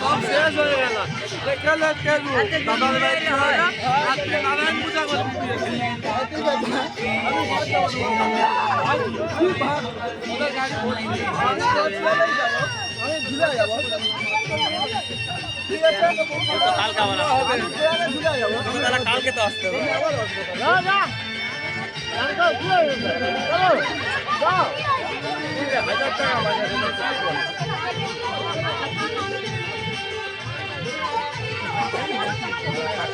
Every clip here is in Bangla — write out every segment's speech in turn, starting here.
সব শেষ হয়ে গেল। খেলে খেলবো দাদার বাড়ি আজকে নারায়ণ পূজা করতে কালকে তো আসতে হবে।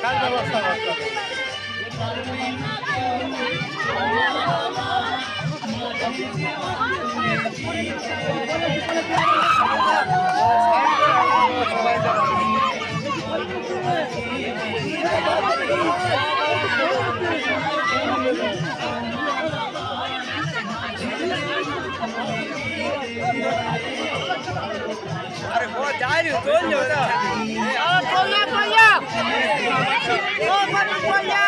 টাকার ব্যবস্থা করতে হবে। अरे वो जा रही हो तो ले ना खोलिया ओ मत खोलिया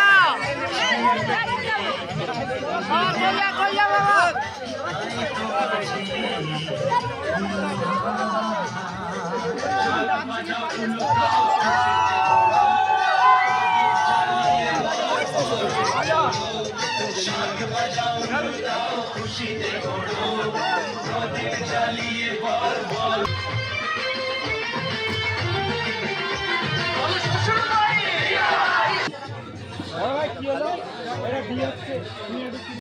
हां खोलिया बाबा खुशी दे ओढ़ो दिल चलिए बोल बोल ভাই কি হলো? এটা দিয়ে হচ্ছে